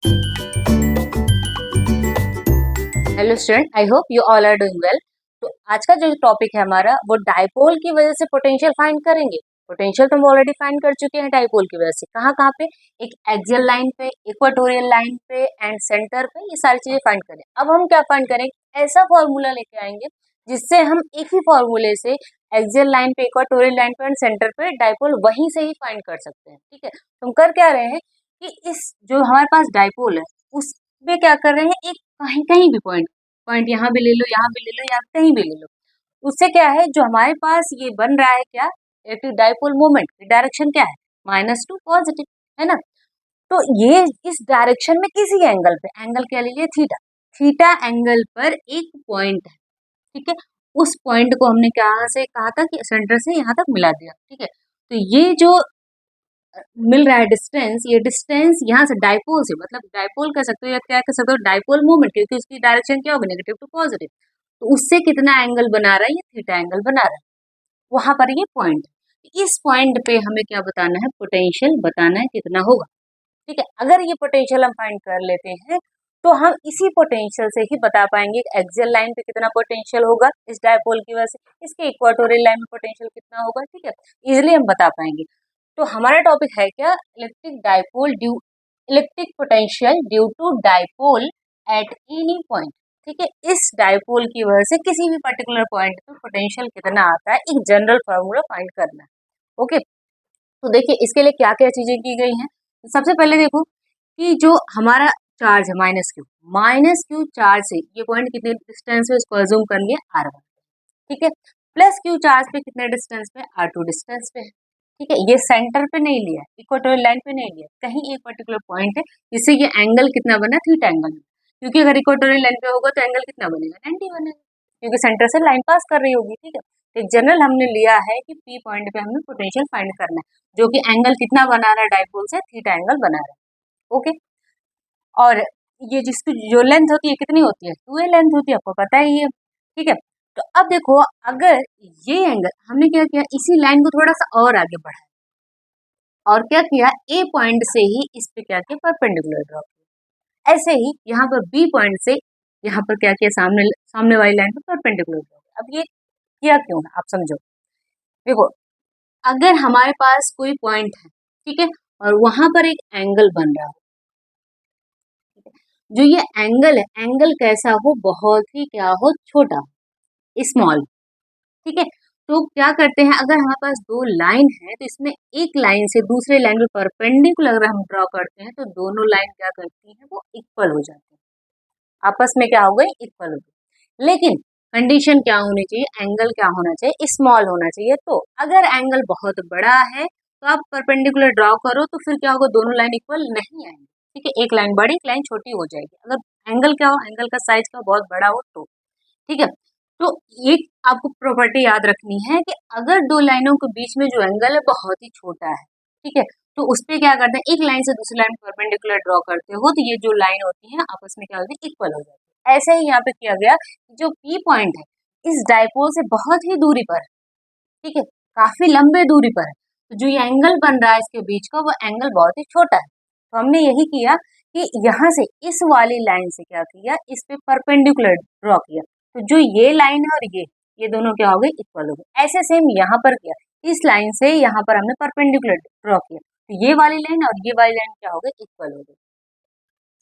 Hello student, I hope you all are doing well. तो आज का जो टॉपिक है हमारा वो डाइपोल की वजह से पोटेंशियल फाइंड करेंगे। पोटेंशियल तो हम ऑलरेडी फाइंड कर चुके हैं डाइपोल की वजह से। कहाँ कहाँ पे? एक एक्सियल लाइन पे, इक्वाटोरियल लाइन पे एंड सेंटर पे, ये सारी चीजें फाइंड करें। अब हम क्या फाइंड करेंगे? ऐसा फॉर्मूला लेके आएंगे जिससे हम एक ही फॉर्मूले से एक्सियल लाइन पे, इक्वाटोरियल लाइन पे एंड सेंटर पे डाइपोल वहीं से ही फाइंड कर सकते हैं। ठीक है, तो हम कर क्या रहे हैं कि इस जो हमारे पास डाइपोल है उस पे क्या कर रहे हैं, एक कहीं कहीं भी पॉइंट पॉइंट यहाँ भी ले लो, यहाँ भी ले लो, यहाँ कहीं भी ले लो। उससे क्या है, जो हमारे पास ये बन रहा है क्या, इलेक्ट्रिक डाइपोल मोमेंट की डायरेक्शन क्या है, -2 पॉजिटिव, है ना। तो ये इस डायरेक्शन में किसी एंगल पे, एंगल क्या लीजिए, थीटा, थीटा एंगल पर एक पॉइंट है। ठीक है, उस पॉइंट को हमने कहाँ से कहा था कि सेंटर से यहाँ तक मिला दिया। ठीक है, तो ये जो मिल रहा है डिस्टेंस, ये डिस्टेंस यहाँ से डाइपोल से, मतलब डाइपोल कह सकते हो या क्या कह सकते हो, डाइपोल मोमेंट, क्योंकि उसकी डायरेक्शन क्या होगी, नेगेटिव टू पॉजिटिव। तो उससे कितना एंगल बना रहा है, ये थीटा एंगल बना रहा है। वहां पर ये पॉइंट, इस पॉइंट पे हमें क्या बताना है, पोटेंशियल बताना है कितना होगा। ठीक है, अगर ये पोटेंशियल हम फाइंड कर लेते हैं तो हम इसी पोटेंशियल से ही बता पाएंगे एक्सियल लाइन पे कितना पोटेंशियल होगा इस डायपोल की वजह से, इसके इक्वाटोरियल लाइन में पोटेंशियल कितना होगा। ठीक है, इजिली हम बता पाएंगे। तो हमारा टॉपिक है क्या, electric potential due to dipole at any point. ठीक है, इस डाइपोल की वजह से किसी भी पर्टिकुलर पॉइंट पे पोटेंशियल कितना आता है, एक जनरल फार्मूला फाइंड करना है। ओके, तो देखिए इसके लिए क्या क्या चीजें की गई हैं। तो सबसे पहले देखो कि जो हमारा चार्ज है माइनस क्यू चार्ज से ये पॉइंट कितने डिस्टेंस पे, इसको अज्यूम कर लिए r1। ठीक है, प्लस क्यू चार्ज पे कितने डिस्टेंस पे, r2 डिस्टेंस पे है। ठीक है, ये सेंटर पे नहीं लिया, इक्वेटोरियल लाइन पे नहीं लिया, कहीं एक पर्टिकुलर पॉइंट है जिससे ये एंगल कितना बना, थीटा एंगल। क्योंकि अगर इक्वेटोरियल लाइन पे होगा तो एंगल कितना बनेगा, 90 बनेगा, क्योंकि सेंटर से लाइन पास कर रही होगी। ठीक है, तो जनरल हमने लिया है कि पी पॉइंट पे हमें पोटेंशियल फाइंड करना है, जो कि एंगल कितना बना रहा है डाइपोल से, थीटा एंगल बना रहा है। ओके, और ये जिसकी जो लेंथ होती है कितनी होती है, 2a लेंथ होती है, आपको पता ही है। ठीक है, तो अब देखो अगर ये एंगल हमने क्या किया, इसी लाइन को थोड़ा सा और आगे बढ़ाया और क्या किया, ए पॉइंट से ही इस पे क्या किया, परपेंडिकुलर ड्रॉ किया। ऐसे ही यहाँ पर बी पॉइंट से यहाँ पर क्या किया, सामने सामने वाली लाइन पर परपेंडिकुलर ड्रॉ किया। अब ये किया क्यों है, आप समझो। देखो अगर हमारे पास कोई पॉइंट है, ठीक है, और वहां पर एक एंगल बन रहा हो, जो ये एंगल है, एंगल कैसा हो, बहुत ही क्या हो, छोटा, स्मॉल। ठीक है, तो क्या करते हैं, अगर हमारे पास दो लाइन है तो इसमें एक लाइन से दूसरे लाइन पे परपेंडिकुलर अगर हम ड्रॉ करते हैं तो दोनों लाइन क्या करती हैं, वो इक्वल हो जाती है, आपस में क्या हो गई, इक्वल हो गई। लेकिन कंडीशन क्या होनी चाहिए, एंगल क्या होना चाहिए, स्मॉल होना चाहिए। तो अगर एंगल बहुत बड़ा है तो आप परपेंडिकुलर ड्रॉ करो तो फिर क्या होगा, दोनों लाइन इक्वल नहीं आएंगे। ठीक है, एक लाइन बड़ी, एक लाइन छोटी हो जाएगी। अगर एंगल क्या हो, एंगल का साइज का बहुत बड़ा हो तो। ठीक है, तो ये आपको प्रॉपर्टी याद रखनी है कि अगर दो लाइनों के बीच में जो एंगल है बहुत ही छोटा है, ठीक है, तो उस पे क्या करते हैं, एक लाइन से दूसरी लाइन परपेंडिकुलर ड्रॉ करते हो तो ये जो लाइन होती है आपस में क्या होती है, इक्वल हो जाती है। ऐसे ही यहाँ पे किया गया, जो पी पॉइंट है इस डाइपोल से बहुत ही दूरी पर है। ठीक है, काफी लंबे दूरी पर है, तो जो ये एंगल बन रहा है इसके बीच का, वो एंगल बहुत ही छोटा है। तो हमने यही किया कि यहाँ से इस वाली लाइन से क्या किया, इस पे परपेंडिकुलर ड्रॉ किया। तो जो ये लाइन है और ये दोनों क्या हो गए, इक्वल हो गए। ऐसे सेम यहाँ पर किया, इस लाइन से यहाँ पर हमने परपेंडिकुलर ड्रॉ किया, तो ये वाली लाइन और ये वाली लाइन क्या हो गई, इक्वल हो गई।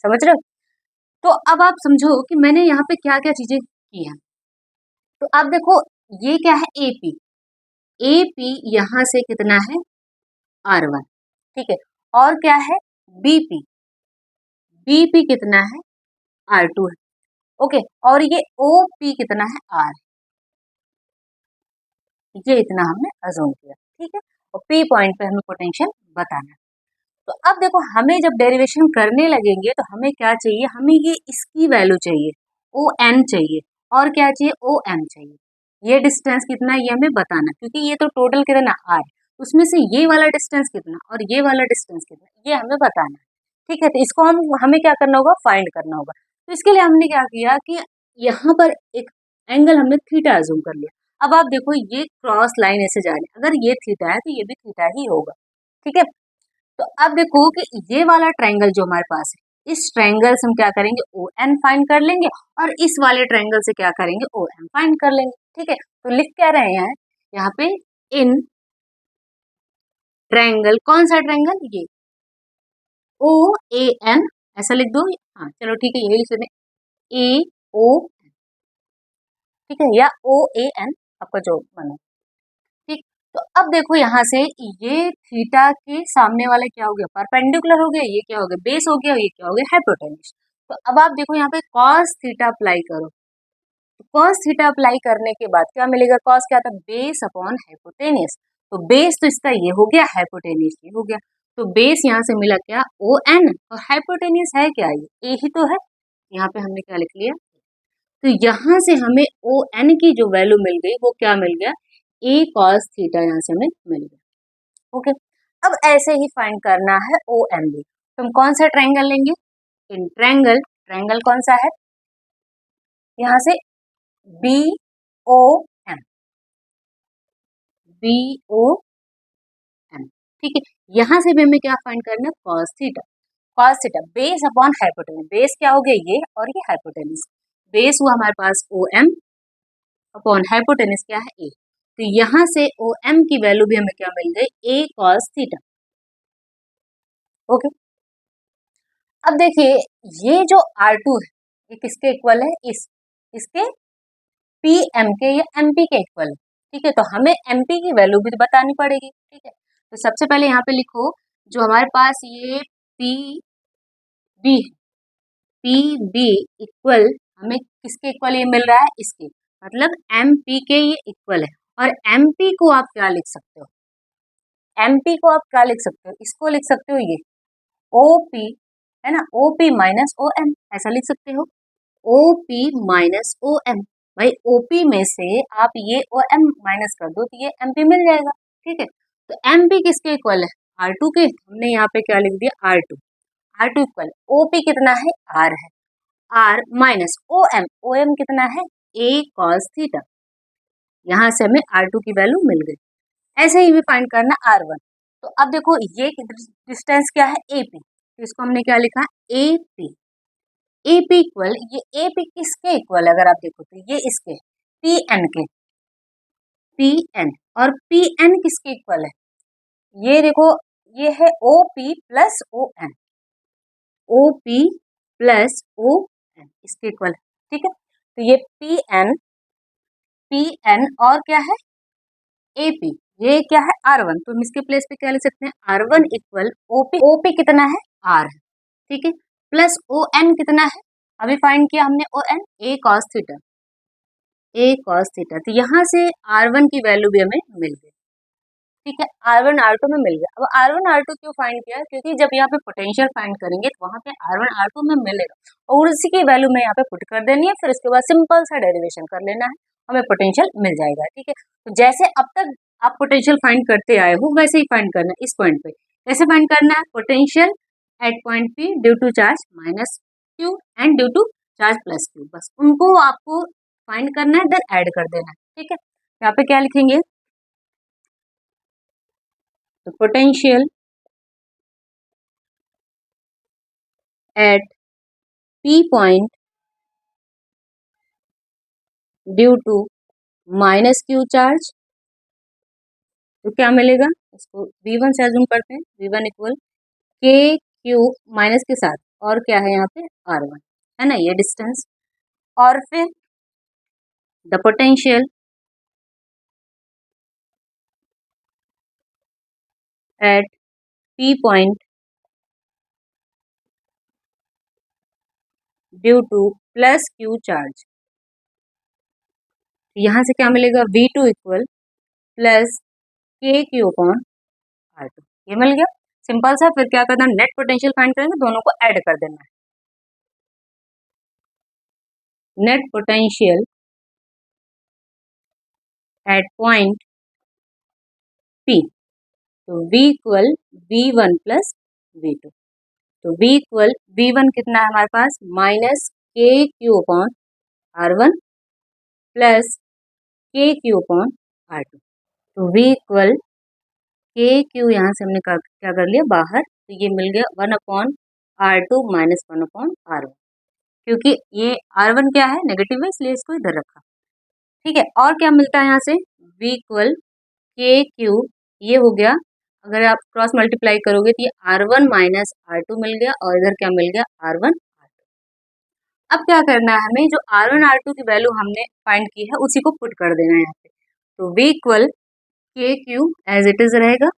समझ रहे हो। तो अब आप समझो कि मैंने यहाँ पे क्या क्या चीजें की हैं। तो आप देखो ये क्या है, एपी, एपी यहाँ से कितना है, R1। ठीक है, और क्या है, बीपी, बीपी कितना है, R2 है। ओके, और ये ओपी कितना है, R, ये इतना हमने अज्यूम किया। ठीक है, और पी पॉइंट पे हमें पोटेंशियल बताना है। तो अब देखो हमें जब डेरिवेशन करने लगेंगे तो हमें क्या चाहिए, हमें ये इसकी वैल्यू चाहिए, ओ एन चाहिए, और क्या चाहिए, ओ एम चाहिए। ये डिस्टेंस कितना है ये हमें बताना, क्योंकि ये तो टोटल कितना आर, उसमें से ये वाला डिस्टेंस कितना और ये वाला डिस्टेंस कितना, ये हमें बताना है। ठीक है, तो इसको हमें क्या करना होगा, फाइंड करना होगा। तो इसके लिए हमने क्या किया कि यहाँ पर एक एंगल हमने थीटा अज्यूम कर लिया। अब आप देखो ये क्रॉस लाइन ऐसे जा रही है, अगर ये थीटा है तो ये भी थीटा ही होगा। ठीक है, तो अब देखो कि ये वाला ट्रायंगल जो हमारे पास है, इस ट्रायंगल से हम क्या करेंगे, ओ एन फाइंड कर लेंगे और इस वाले ट्रायंगल से क्या करेंगे, ओ एम फाइंड कर लेंगे। ठीक है, तो लिख क्या रहे हैं यहाँ पे, इन ट्रायंगल, कौन सा ट्रायंगल, ये ओ ए एन, ऐसा लिख दो। हाँ चलो ठीक है, यही लिख देते हैं, ए ओ, ठीक है, या ओ ए एन, आपका जो मन हो। ठीक, तो अब देखो यहाँ से ये थीटा के सामने वाला क्या हो गया, परपेंडिकुलर हो गया, ये क्या हो गया, बेस हो गया, ये क्या हो गया, हाइपोटेन्यूज। तो अब आप देखो यहाँ पे कॉस थीटा अप्लाई करो, तो कॉस थीटा अप्लाई करने के बाद क्या मिलेगा, कॉस क्या था, बेस अपॉन हाइपोटेनियस। तो बेस तो इसका ये हो गया, हाइपोटेनियस ये हो गया, तो बेस यहाँ से मिला क्या, ओ एन, और हाइपोटेनियस है क्या, ये ए ही तो है, यहाँ पे हमने क्या लिख लिया। तो यहाँ से हमें ओ एन की जो वैल्यू मिल गई वो क्या मिल गया, ए कॉस थीटा, यहाँ से हमें मिल गया। ओके, अब ऐसे ही फाइंड करना है ओ एम भी, तो हम कौन सा ट्रायंगल लेंगे, इन ट्रायंगल, ट्रायंगल कौन सा है, यहाँ से B O M, B O M, ठीक है। यहाँ से भी हमें क्या फाइंड करना है, cos theta, cos theta base upon hypotenuse, base क्या हो गया ये, और ये हाइपोटेनस, बेस हुआ हमारे पास ओ एम अपॉन हाइपोटेनस क्या है, ए। तो यहाँ से ओ एम की वैल्यू भी हमें क्या मिल गई, ए कॉस थीटा। ओके, अब देखिए ये जो R2 है ये किसके इक्वल है, इसके पी एम के या एम पी के इक्वल है। ठीक है, तो हमें एम पी की वैल्यू भी तो बतानी पड़ेगी। ठीक है, तो सबसे पहले यहाँ पे लिखो, जो हमारे पास ये पी बी है, पी बी इक्वल हमें किसके इक्वल ये मिल रहा है, इसके, मतलब एम पी के ये इक्वल है। और एम पी को आप क्या लिख सकते हो, एम पी को आप क्या लिख सकते हो, इसको लिख सकते हो ये ओ पी, है ना, O P minus O M, ऐसा लिख सकते हो, O P minus O M. भाई ओपी में से आप ये ओ एम माइनस कर दो तो ये एम पी मिल जाएगा। ठीक है, तो एम पी किसके इक्वल है, आर टू के, हमने यहाँ पे क्या लिख दिया, R two, R two equal O P कितना है, आर है, आर माइनस ओ एम कितना है, ए कॉस थीटा। यहाँ से हमें आर टू की वैल्यू मिल गई। ऐसे ही हमें फाइंड करना आर वन। तो अब देखो ये डिस्टेंस क्या है, ए पी, तो इसको हमने क्या लिखा, A P, A P equal, ये ए पी किसके इक्वल है, अगर आप देखो तो ये इसके पी एन के, पी एन, और पी एन किसके इक्वल है, ये देखो ये है O P plus O N, O P plus O N इसके इक्वल है। ठीक है, तो ये पी एन और क्या है, ए पी, ये क्या है, आर वन, तो हम इसके प्लेस पे क्या लिख सकते हैं, R one equal O P कितना है, आर है, ठीक है, प्लस ओ एन कितना है, अभी फाइंड किया हमने ओ एन, ए कॉस थीटा, ए कॉस थीटा। तो यहाँ से आर वन की वैल्यू भी हमें मिल गई। ठीक है, आर वन आर टू में मिल गया। अब आर वन आर टू क्यों फाइंड किया, क्योंकि जब यहाँ पे पोटेंशियल फाइंड करेंगे तो वहाँ पे आर वन आर टू में मिलेगा और उसी की वैल्यू में यहाँ पे पुट कर देनी है, फिर उसके बाद सिंपल सा डेरिवेशन कर लेना है, हमें पोटेंशियल मिल जाएगा। ठीक है, तो जैसे अब तक आप पोटेंशियल फाइंड करते आए हो वैसे ही फाइंड करना है इस पॉइंट पे। कैसे फाइंड करना है, potential at point P due to charge minus Q and due to charge plus Q, बस उनको आपको फाइंड करना है, देन ऐड कर देना है। ठीक है, यहाँ पे क्या लिखेंगे, तो potential at P point due to minus Q charge, तो क्या मिलेगा, इसको V1 से अज्यूम करते हैं, V1 इक्वल के क्यू माइनस के साथ और क्या है यहाँ पे R1, है ना, ये डिस्टेंस, और फिर the potential at P point due two plus Q charge, यहाँ से क्या मिलेगा, V2 इक्वल प्लस के क्यू अपॉन R2, ये मिल गया, सिंपल सा। फिर क्या करना, नेट पोटेंशियल फाइंड करेंगे, दोनों को ऐड कर देना है, net potential at point P, तो V equal V1 plus V2, तो V इक्वल V1 कितना है हमारे पास, माइनस के क्यू अपॉन R1 प्लस के क्यू अपॉन R2, तो V इक्वल के क्यू यहाँ से हमने क्या कर लिया बाहर, तो ये मिल गया 1 अपॉन R2 माइनस 1/R1, क्योंकि ये R1 क्या है, नेगेटिव है, इसलिए इसको इधर रखा। ठीक है, और क्या मिलता है यहाँ से, V इक्वल KQ, ये हो गया, अगर आप क्रॉस मल्टीप्लाई करोगे तो ये R1 माइनस R2 मिल गया, और इधर क्या मिल गया, R1 R2। अब क्या करना है हमें, जो R1 R2 की वैल्यू हमने फाइंड की है उसी को पुट कर देना है यहाँ पे। तो V equal KQ as it is रहेगा,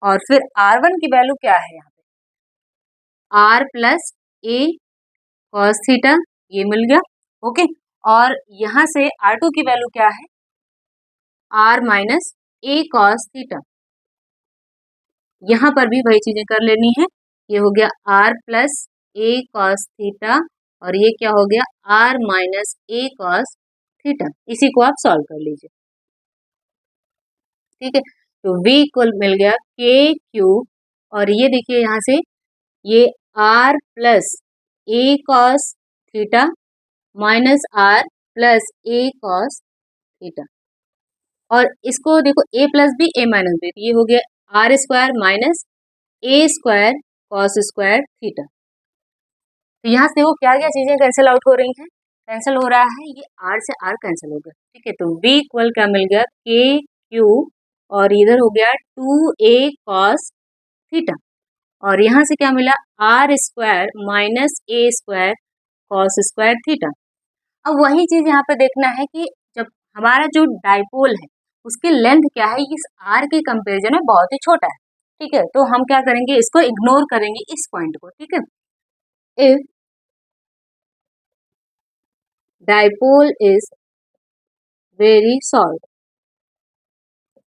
और फिर R1 की वैल्यू क्या है यहाँ पे, R plus A cos theta, ये मिल गया। ओके, और यहाँ से R2 की वैल्यू क्या है, R minus A cos theta, यहाँ पर भी वही चीजें कर लेनी है। ये हो गया R plus A cos theta, और ये क्या हो गया, R minus A cos theta. इसी को आप सॉल्व कर लीजिए। ठीक है, तो V इक्वल मिल गया KQ, और ये देखिए यहाँ से ये R plus A cos theta minus R plus A cos theta, और इसको देखो A plus B A minus B, ये हो गया R square minus A square cos square theta. तो यहाँ से वो क्या क्या चीजें कैंसिल आउट हो रही हैं, कैंसिल हो रहा है, ये R से R कैंसिल हो गया। ठीक है, तो V इक्वल क्या मिल गया, KQ, और इधर हो गया 2A कॉस थीटा, और यहाँ से क्या मिला, R square minus A square cos square theta. अब वही चीज यहाँ पे देखना है कि जब हमारा जो डाइपोल है उसकी लेंथ क्या है, इस R के कंपेरिजन में बहुत ही छोटा है। ठीक है, तो हम क्या करेंगे, इसको इग्नोर करेंगे, इस पॉइंट को। ठीक है, if dipole is very short,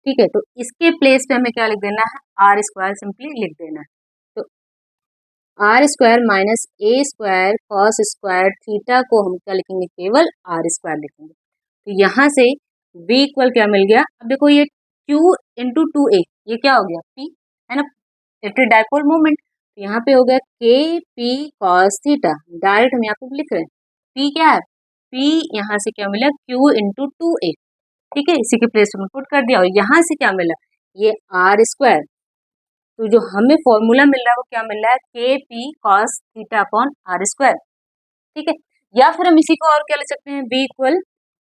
ठीक है, तो इसके प्लेस पे हमें क्या लिख देना है, R स्क्वायर सिंपली लिख देना है। तो R square minus A square cos square theta को हम क्या लिखेंगे, केवल R स्क्वायर लिखेंगे। तो यहाँ से V इक्वल क्या मिल गया, अब देखो ये Q इंटू 2A, ये क्या हो गया, P है ना, इलेक्ट्रिक डाइपोल मोमेंट। यहाँ पे हो गया KP कॉस थीटा, डायरेक्ट हम यहाँ पे लिख रहे हैं। P क्या है, P यहाँ से क्या मिला, Q इंटू 2A। ठीक है, इसी के प्लेस में पुट कर दिया, और यहाँ से क्या मिला, ये R स्क्वायर। तो जो हमें फॉर्मूला मिल रहा है वो क्या मिल रहा है, KP cos theta upon R square. ठीक है, या फिर हम इसी को और क्या लिख सकते हैं, B इक्वल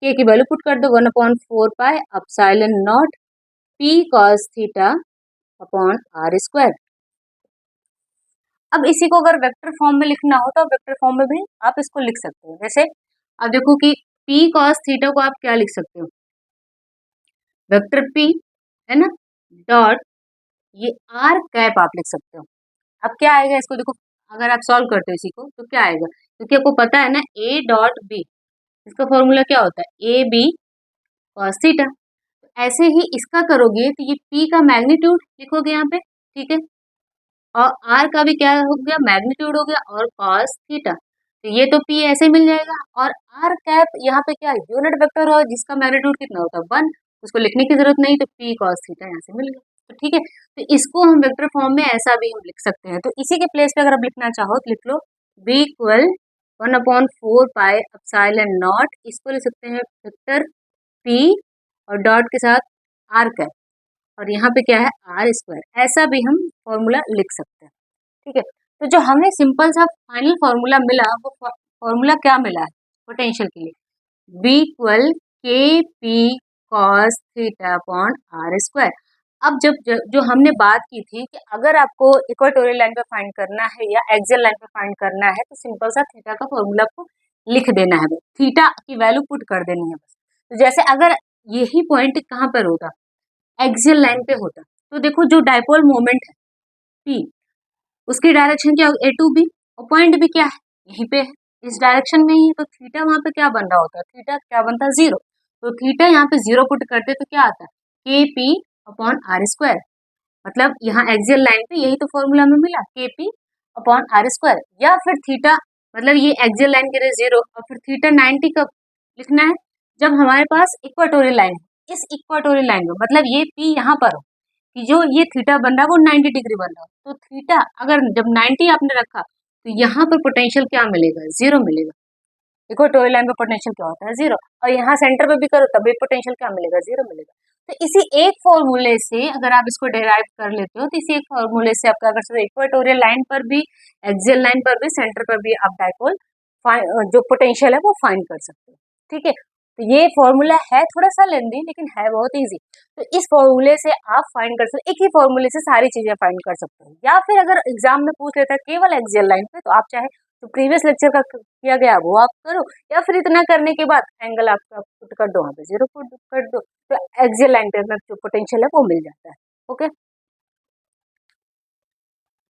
K की वैल्यू पुट कर दो 1/4 pi epsilon not P cos theta upon R square. अब इसी को अगर वेक्टर फॉर्म में लिखना हो तो आप वेक्टर फॉर्म में भी आप इसको लिख सकते हो। जैसे अब देखो कि P कॉस थीटा को आप क्या लिख सकते हो, वेक्टर P है ना, डॉट ये R कैप आप लिख सकते हो। अब क्या आएगा, इसको देखो, अगर आप सॉल्व करते हो इसी को तो क्या आएगा, क्योंकि आपको पता है ना A डॉट B, इसका फॉर्मूला क्या होता है, ए बी कॉस थीटा। ऐसे ही इसका करोगे तो ये P का मैग्नीट्यूड लिखोगे यहाँ पे। ठीक है, और R का भी क्या हो गया, मैग्नीट्यूड हो गया, और कॉस थीटा, तो ये तो P ऐसे मिल जाएगा। और R कैप यहाँ पे क्या यूनिट वेक्टर हो जिसका मैग्नीट्यूड कितना होता है 1, उसको लिखने की जरूरत नहीं, तो P कॉस थीटा यहाँ से मिल गया। तो ठीक है, तो इसको हम वेक्टर फॉर्म में ऐसा भी हम लिख सकते हैं। तो इसी के प्लेस पे अगर आप लिखना चाहो तो लिख लो V equal 1/4 pi epsilon not, इसको लिख सकते हैं वेक्टर P और डॉट के साथ R कैप, और यहाँ पे क्या है R स्क्वायर, ऐसा भी हम फॉर्मूला लिख सकते हैं। ठीक है, तो जो हमें सिंपल सा फाइनल फॉर्मूला मिला, वो फॉर्मूला क्या मिला है पोटेंशियल के लिए, B equal KP cos theta upon R square. अब जो हमने बात की थी कि अगर आपको इक्वेटोरियल लाइन पे फाइंड करना है या एक्सियल लाइन पे फाइंड करना है तो सिंपल सा थीटा का फॉर्मूला आपको लिख देना है, थीटा की वैल्यू पुट कर देनी है बस। तो जैसे अगर यही पॉइंट कहाँ पर होता, एक्सियल लाइन पे होता, तो देखो जो डाइपोल मोमेंट है P, उसकी डायरेक्शन क्या होगी, A टू B, और पॉइंट भी क्या है, यहीं पे है, इस डायरेक्शन में ही है, तो थीटा वहां पे क्या बन रहा होता है, थीटा क्या बनता है 0। तो थीटा यहाँ पे 0 पुट करते तो क्या आता है, KP अपॉन R स्क्वायर। मतलब यहाँ एक्सियल लाइन पे यही तो फॉर्मूला में मिला, KP अपॉन R स्क्वायर। या फिर थीटा, मतलब ये एक्सियल लाइन के लिए 0, और फिर थीटा 90 कब लिखना है, जब हमारे पास इक्वाटोरियल लाइन है। इस इक्वाटोरियल लाइन में मतलब ये P यहाँ पर हो कि जो ये थीटा बन रहा है वो 90 डिग्री बन रहा है, तो थीटा अगर जब 90 आपने रखा तो यहाँ पर पोटेंशियल क्या मिलेगा, 0 मिलेगा। इक्वाटोरियल लाइन पे पोटेंशियल क्या होता है, 0, और यहाँ सेंटर पे भी करो तब भी पोटेंशियल क्या मिलेगा, 0 मिलेगा। तो इसी एक फॉर्मूले से अगर आप इसको डेराइव कर लेते हो तो इसी एक फॉर्मूले से आप क्या कर सकते हो, इक्वेटोरियल लाइन पर भी, एक्सियल लाइन पर भी, सेंटर पर भी आप डाइपोल जो पोटेंशियल है वो फाइंड कर सकते हो। ठीक है, तो ये फॉर्मूला है थोड़ा सा लेंदी लेकिन है बहुत इजी। तो इस फॉर्मूले से आप फाइंड कर सकते हो, एक ही फॉर्मूले से सारी चीजें फाइंड कर सकते हो। या फिर अगर एग्जाम में पूछ लेता है केवल एक्सियल लाइन पे, तो आप चाहे तो प्रीवियस लेक्चर का किया गया वो आप करो, या फिर इतना करने के बाद एंगल आपका पुट कर दो, वहाँ पे 0 पुट कर दो, तो एक्सियल लाइन पे अपना जो पोटेंशियल है वो मिल जाता है। ओके।